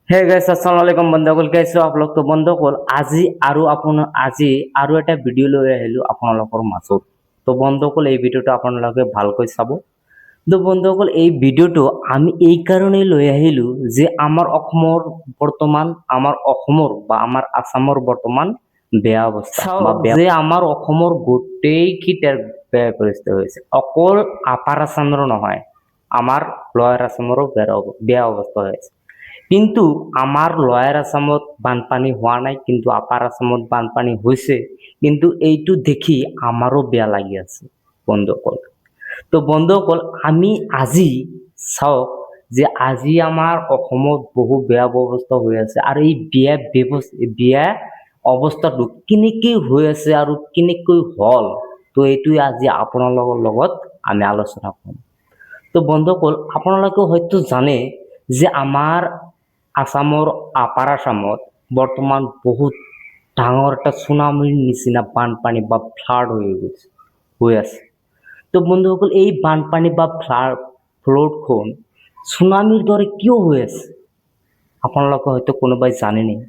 Hey guys আসসালামু আলাইকুম বন্ধুসকল কেছো আপোনালোক তো বন্ধুসকল আজি আৰু এটা ভিডিঅ' লৈ আহিলো আপোনালোকৰ মাজত তো বন্ধুসকল এই ভিডিঅ'টো আপোনালোকে ভালকৈ চাব তো বন্ধুসকল এই ভিডিঅ'টো আমি এই কাৰণেই লৈ আহিলো যে আমাৰ আসামৰ বৰ্তমান বেয়া অৱস্থা বা যে আমাৰ অসমৰ গোটেই কিটাৰ বেয়া পৰিস্থিতি হৈছে অকল আপাৰ আসামৰ নহয় আমাৰ লয়াৰ আসামৰো বেয়া অৱস্থা হৈছে কিন্তু আমাৰ লয়াৰ আসামত বানপানী হোৱা নাই কিন্তু আপাৰ আসামত বানপানী হৈছে কিন্তু এইটো দেখি আমাৰো বেয়া লাগি আছে বন্ধুসকল তো বন্ধুসকল আমি আজি চাওক যে আজি আমাৰ অসমত বহু বেয়া অৱস্থা হৈ আছে আৰু এই বেয়া অৱস্থাটো কেনেকৈ হৈ আছে আৰু কেনেকৈ হল তো এইটোৱে আজি আপোনালোকৰ লগত আমি আলোচনা কৰিম তো বন্ধুসকল আপোনালোকে হয়তো জানে যে আমাৰ আসামৰ আপাৰ আসামত বৰ্তমান বহুত ডাঙৰ এটা সুনামিৰ নিচিনা বানপানী বা ফ্লাড হৈ আছে তো বন্ধুসকল এই বানপানী বা ফ্লাডখন সুনামিৰ দৰে কিয় হৈ আছে আপোনালোকে হয়তো কোনোবাই জানে নেকি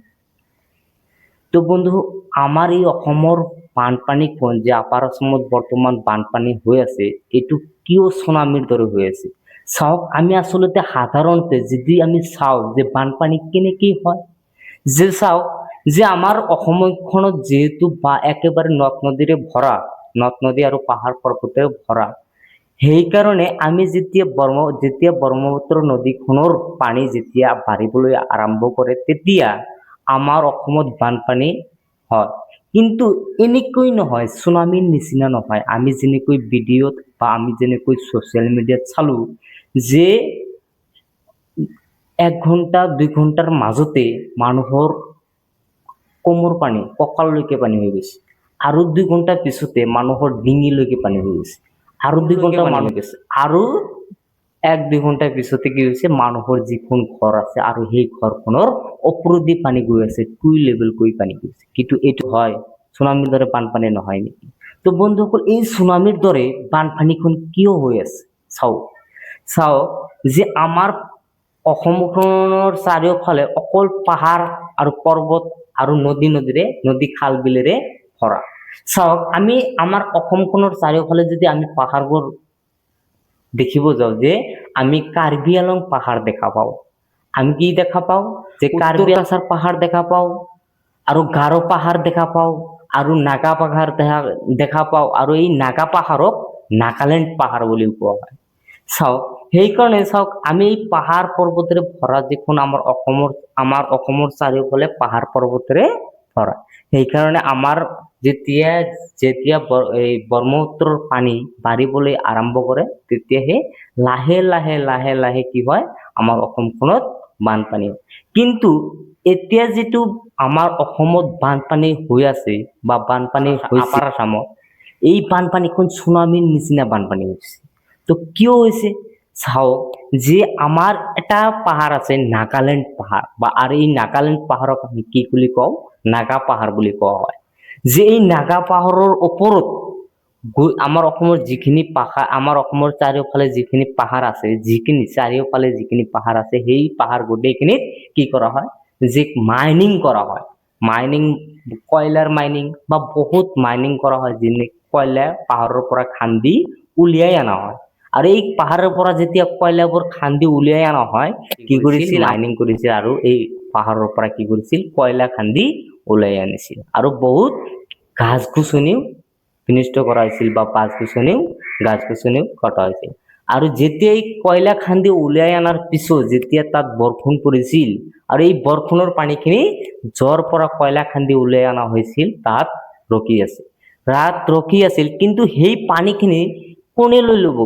তো বন্ধু আমাৰ এই অসমৰ বানপানীখন যে আপাৰ আসামত বৰ্তমান বানপানী হৈ আছে এইটো কিয় সুনামিৰ দৰে হৈ আছে চাওক আমি আসলতে সাধাৰণতে যদি আমি চাওঁ যে বানপানী কেনেকৈ হয় যে চাওক যে আমাৰ অসমখনত যেহেতু বা একেবাৰে নদ নদীৰে ভৰা নদ নদী আৰু পাহাৰ পৰ্বতেৰে ভৰা সেইকাৰণে আমি যেতিয়া ব্ৰহ্মপুত্ৰ নদীখনৰ পানী যেতিয়া বাঢ়িবলৈ আৰম্ভ কৰে তেতিয়া আমাৰ অসমত বানপানী হয় কিন্তু এনেকৈ নহয় সুনামিৰ নিচিনা নহয় আমি যেনেকৈ ভিডিঅ'ত বা আমি যেনেকৈ ছ'চিয়েল মিডিয়াত চালো যে 1 ঘণ্টা 2 ঘণ্টাৰ মাজতে মানুহৰ কোমৰ পানী কঁকাললৈকে পানী হৈ গৈছে আৰু 2 ঘণ্টা পিছতে মানুহৰ ডিঙিলৈকে পানী হৈ গৈছে আৰু 2 ঘণ্টা মানুহ গৈছে আৰু 1-2 ঘণ্টা পিছতে কি হৈছে মানুহৰ যিখন ঘৰ আছে আৰু সেই ঘৰখনৰ ওপৰেদি পানী গৈ আছে 2 লেভেল কৈ পানী গৈছে কিন্তু এইটো হয় সুনামিৰ দৰে বানপানী নহয় নেকি তো বন্ধুসকল এই সুনামিৰ দৰে বানপানীখন কিয় হৈ আছে চাওক যে আমাৰ অসমখনৰ চাৰিওফালে অকল পাহাৰ আৰু পৰ্বত আৰু নদী খাল বিলেৰে ভৰা চাওক আমি আমাৰ অসমখনৰ চাৰিওফালে যদি আমি পাহাৰবোৰ দেখিব যাওঁ যে আমি কাৰ্বি আলং পাহাৰ দেখা পাওঁ আমি কি দেখা পাওঁ যে কাৰ্বি আংলং পাহাৰ দেখা পাওঁ আৰু গাৰো পাহাৰ দেখা পাওঁ আৰু নাগা পাহাৰ দেখা পাওঁ আৰু এই নাগা পাহাৰক নাগালেণ্ড পাহাৰ বুলি কোৱা হয় চাওক সেইকাৰণে চাওক আমি এই পাহাৰ পৰ্বতেৰে ভৰা যিখন আমাৰ অসমৰ চাৰিওফালে পাহাৰ পৰ্বতেৰে ভৰা সেইকাৰণে আমাৰ যেতিয়া এই ব্ৰহ্মপুত্ৰৰ পানী বাঢ়িবলৈ আৰম্ভ কৰে তেতিয়াহে লাহে লাহে কি হয় আমাৰ অসমখনত বানপানী হয় কিন্তু এতিয়া যেটো আমাৰ অসমত বানপানী হৈ আছে বা বানপানী হৈছে আপাৰ আসামত এই বানপানীখন সুনামিৰ নিচিনা বানপানী হৈছে তো কিয় হৈছে চাওক যে আমাৰ এটা পাহাৰ আছে নাগালেণ্ড পাহাৰ বা আৰু এই নাগালেণ্ড পাহাৰক আমি কি বুলি কওঁ নাগা পাহাৰ বুলি কোৱা হয় যে এই নাগা পাহাৰৰ ওপৰত আমাৰ অসমৰ যিখিনি পাহাৰ আমাৰ অসমৰ চাৰিওফালে যিখিনি পাহাৰ আছে চাৰিওফালে যিখিনি পাহাৰ আছে সেই পাহাৰ গোটেইখিনিত কি কৰা হয় যে মাইনিং কৰা হয় কয়লাৰ মাইনিং বা বহুত মাইনিং কৰা হয় যেনে কয়লা পাহাৰৰ পৰা খান্দি উলিয়াই অনা হয় আৰু এই পাহাৰৰ পৰা যেতিয়া কয়লাবোৰ খান্দি উলিয়াই অনা হয় কি কৰিছিল মাইনিং কৰিছিল আৰু এই পাহাৰৰ পৰা কি কৰিছিল কয়লা খান্দি উলিয়াই আনিছিল আৰু বহুত গাছ-গছনিও বিনষ্ট কৰা হৈছিল বা গাছ-গছনিও কটা হৈছিল আৰু যেতিয়া এই কয়লা খান্দি উলিয়াই অনাৰ পিছত যেতিয়া তাত বৰষুণ পৰিছিল আৰু এই বৰষুণৰ পানীখিনি য'ৰ পৰা কয়লা খান্দি উলিয়াই অনা হৈছিল তাত ৰখি আছিল কিন্তু সেই পানীখিনি কোনে লৈ ল'ব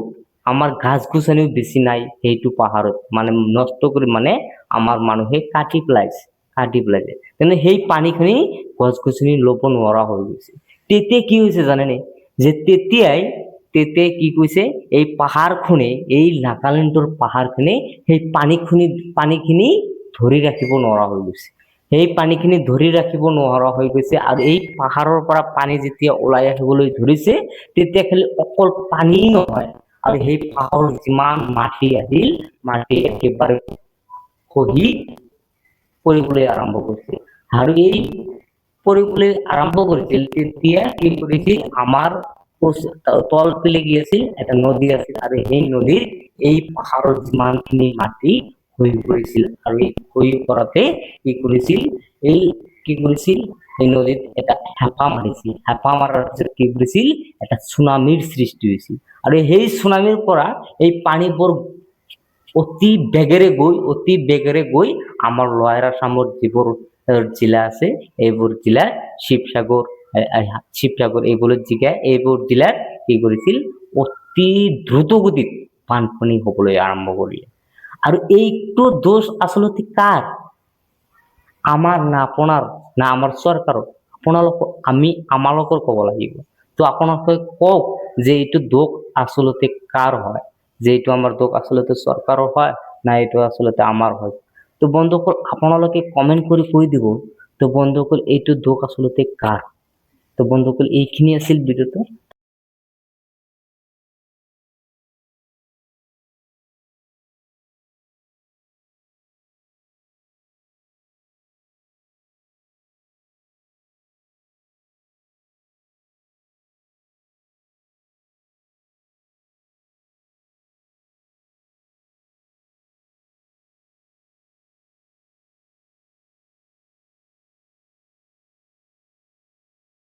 আমাৰ গাছ-গছনিও বেছি নাই সেইটো পাহাৰত মানে নষ্ট কৰি মানে আমাৰ মানুহে কাটি পেলাইছে তেনে সেই পানীখিনি গছ-গছনি ল'ব নোৱাৰা হৈ গৈছে তেতিয়া কি হৈছে জানেনে যে তেতিয়াই কি কৈছে এই পাহাৰখনে এই নাগালেণ্ডৰ পাহাৰখনে সেই পানীখিনি ধৰি ৰাখিব নোৱাৰা হৈ গৈছে সেই পানীখিনি ধৰি ৰাখিব নোৱাৰা হৈ গৈছে আৰু এই পাহাৰৰ পৰা পানী যেতিয়া ওলাই আহিবলৈ ধৰিছে তেতিয়া খালি অকল পানী নহয় আৰু সেই পাহাৰৰ যিমান মাটি আছিল মাটি একেবাৰে খহি কৰিবলৈ আৰম্ভ কৰিছিল। আৰু এই কৰিবলৈ আৰম্ভ কৰিছিল তেতিয়া কি কৰিছিল, আমাৰ তল পিলে কি আছিল, এটা নদী আছিল, আৰু সেই নদীৰ এই পাহাৰৰ যিমানখিনি মাটি হৈ পৰিছিল, আৰু এই হৈ পৰাতে কি কৰিছিল, এই কি কৰিছিল, এই নদীত এটা হেঁপা মাৰিছিল। হেঁপা মাৰাৰ পিছত কি কৰিছিল, এটা চুনামীৰ সৃষ্টি হৈছিল। আৰু সেই চুনামীৰ পৰা এই পানীবোৰ অতি বেগেৰে গৈ আমাৰ লয়াৰ আসামৰ যিবোৰ জিলা আছে, এইবোৰ জিলাত শিৱসাগৰ এইবোৰ জিলাত কি কৰিছিল, অতি দ্ৰুত গতিত বানপানী হবলৈ আৰম্ভ কৰিলে। আৰু এইটো দোষ আচলতে কাৰ? আমাৰ না আপোনাৰ না আমাৰ চৰকাৰৰ? আমালোকৰ ক'ব লাগিব। তো আপোনালোকে কওক যে এইটো দোষ আচলতে কাৰ হয়, যে এইটো আমাৰ দোষ আচলতে চৰকাৰৰ হয় না এইটো আচলতে আমাৰ হয়? তো বন্ধুসকল আপোনালোকে কমেন্ট কৰি কৈ দিব, তো বন্ধুসকল এইটো দোষ আচলতে কাৰ? তো বন্ধুসকল এইখিনি আছিল ভিডিঅ'টো।